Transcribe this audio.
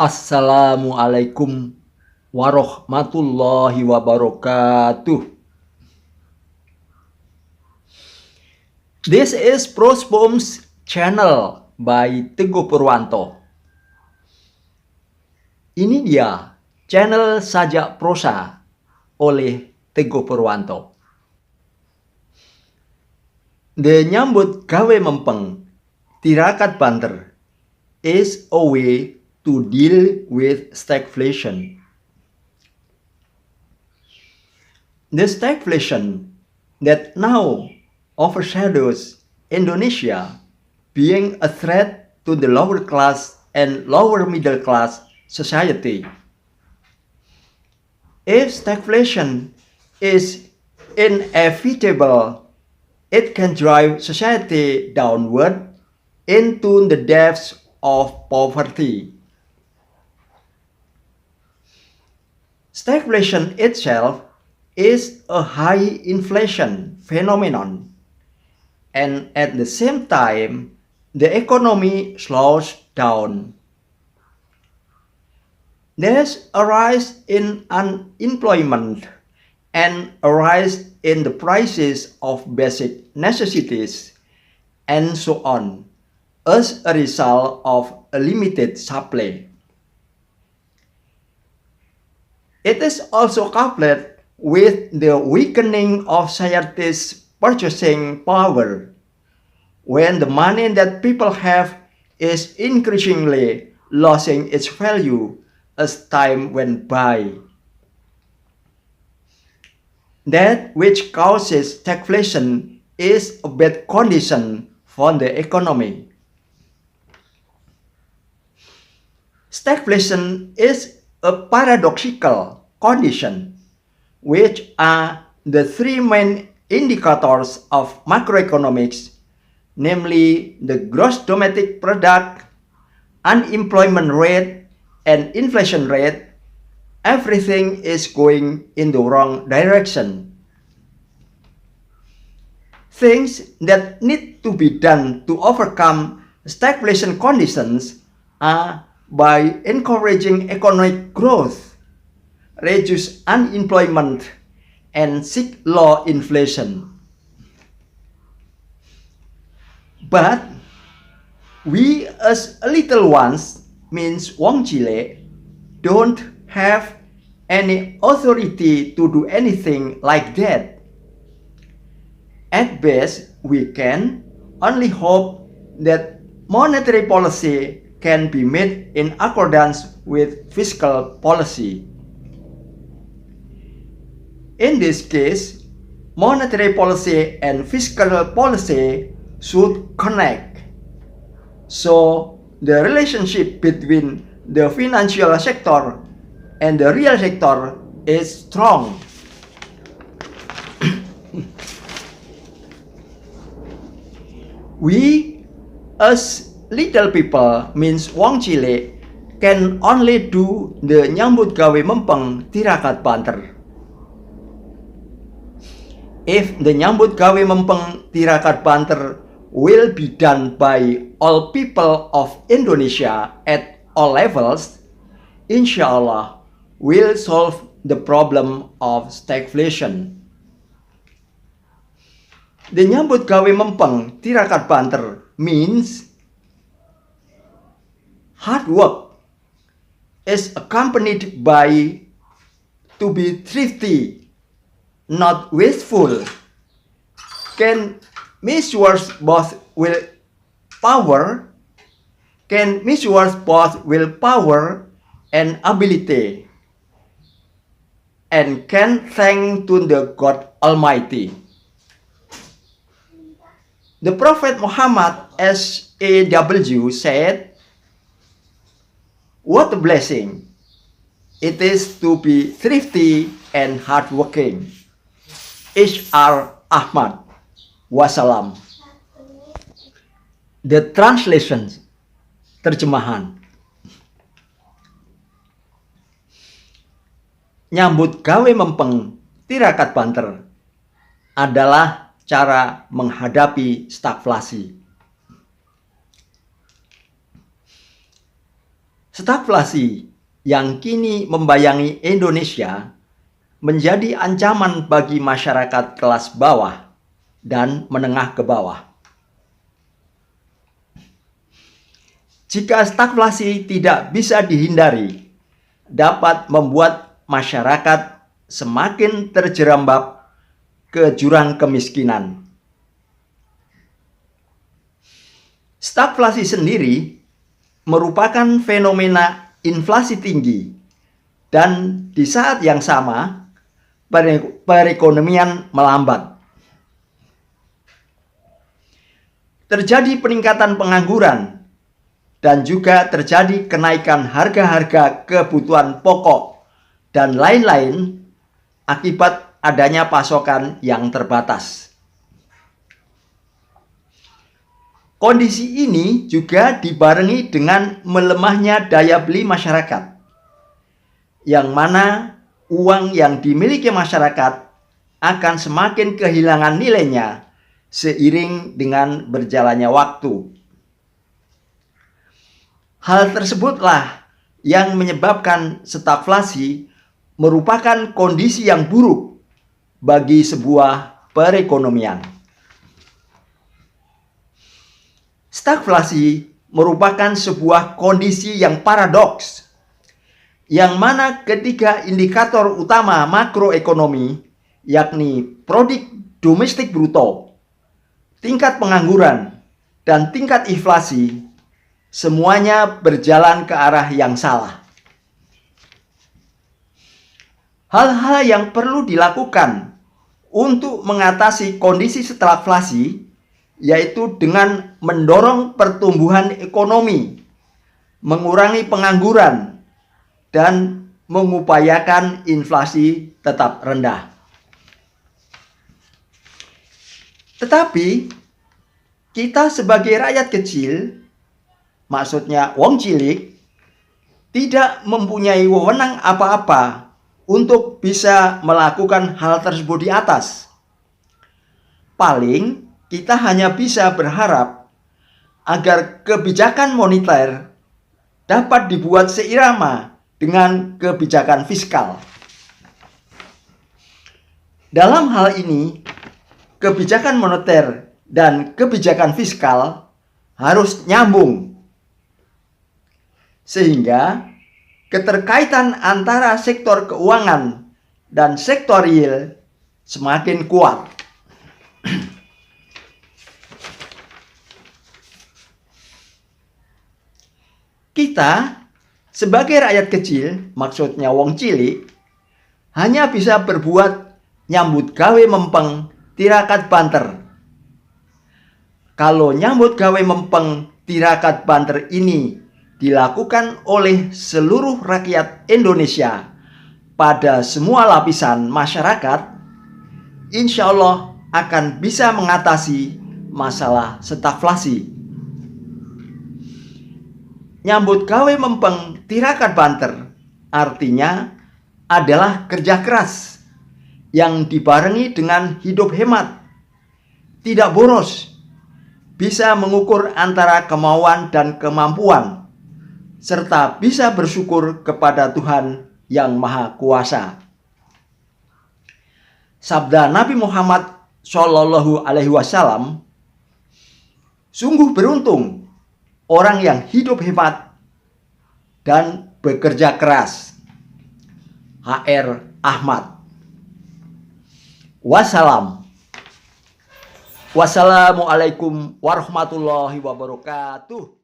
Assalamualaikum warahmatullahi wabarakatuh. This is Prose Poems channel by Teguh Purwanto. Ini dia channel Sajak Prosa oleh Teguh Purwanto. The nyambut gawe mempeng tirakat banter is a way to deal with stagflation. The stagflation that now overshadows Indonesia being a threat to the lower class and lower middle class society. If stagflation is inevitable, it can drive society downward into the depths of poverty. Stagflation itself is a high inflation phenomenon, and at the same time, the economy slows down. There's a rise in unemployment and a rise in the prices of basic necessities, and so on, as a result of a limited supply. It is also coupled with the weakening of society's purchasing power, when the money that people have is increasingly losing its value as time went by. That which causes stagflation is a bad condition for the economy. Stagflation is a paradoxical condition, which are the three main indicators of macroeconomics, namely the gross domestic product, unemployment rate, and inflation rate. Everything is going in the wrong direction. Things that need to be done to overcome stagflation conditions are by encouraging economic growth, reduce unemployment, and seek low inflation. But we as little ones, means wong cilik, don't have any authority to do anything like that. At best, we can only hope that monetary policy can be made in accordance with fiscal policy. In this case, monetary policy and fiscal policy should connect. So, the relationship between the financial sector and the real sector is strong. We, as little people, means wong cilik, can only do the nyambut gawe mempeng tirakat banter. If the nyambut gawe mempeng tirakat banter will be done by all people of Indonesia at all levels, inshallah will solve the problem of stagflation. The nyambut gawe mempeng tirakat banter means hard work is accompanied by to be thrifty, not wasteful, can measure both willpower and ability, and can thank to the God Almighty. The Prophet Muhammad SAW said, "What a blessing it is to be thrifty and hardworking." H.R. Ahmad Wassalam. The translation, terjemahan. Nyambut gawe mempeng tirakat banter adalah cara menghadapi stagflasi. Stagflasi yang kini membayangi Indonesia menjadi ancaman bagi masyarakat kelas bawah dan menengah ke bawah. Jika stagflasi tidak bisa dihindari, dapat membuat masyarakat semakin terjerembab ke jurang kemiskinan. Stagflasi sendiri merupakan fenomena inflasi tinggi dan di saat yang sama perekonomian melambat. Terjadi peningkatan pengangguran dan juga terjadi kenaikan harga-harga kebutuhan pokok dan lain-lain akibat adanya pasokan yang terbatas. Kondisi ini juga dibarengi dengan melemahnya daya beli masyarakat, yang mana uang yang dimiliki masyarakat akan semakin kehilangan nilainya seiring dengan berjalannya waktu. Hal tersebutlah yang menyebabkan stagflasi merupakan kondisi yang buruk bagi sebuah perekonomian. Stagflasi merupakan sebuah kondisi yang paradoks, yang mana ketiga indikator utama makroekonomi, yakni produk domestik bruto, tingkat pengangguran, dan tingkat inflasi, semuanya berjalan ke arah yang salah. Hal-hal yang perlu dilakukan untuk mengatasi kondisi stagflasi yaitu dengan mendorong pertumbuhan ekonomi, mengurangi pengangguran, dan mengupayakan inflasi tetap rendah. Tetapi, kita sebagai rakyat kecil, maksudnya wong cilik, tidak mempunyai wewenang apa-apa untuk bisa melakukan hal tersebut di atas. Paling, kita hanya bisa berharap agar kebijakan moneter dapat dibuat seirama dengan kebijakan fiskal. Dalam hal ini, kebijakan moneter dan kebijakan fiskal harus nyambung, sehingga keterkaitan antara sektor keuangan dan sektor real semakin kuat. Kita sebagai rakyat kecil, maksudnya wong cilik, hanya bisa berbuat nyambut gawe mempeng tirakat banter. Kalau nyambut gawe mempeng tirakat banter ini dilakukan oleh seluruh rakyat Indonesia pada semua lapisan masyarakat, insya Allah akan bisa mengatasi masalah stagflasi. Nyambut gawe mempeng tirakat banter artinya adalah kerja keras yang dibarengi dengan hidup hemat, tidak boros, bisa mengukur antara kemauan dan kemampuan, serta bisa bersyukur kepada Tuhan yang Maha Kuasa. Sabda Nabi Muhammad Shallallahu Alaihi Wasallam, sungguh beruntung orang yang hidup hemat dan bekerja keras. H.R. Ahmad. Wassalamualaikum warahmatullahi wabarakatuh.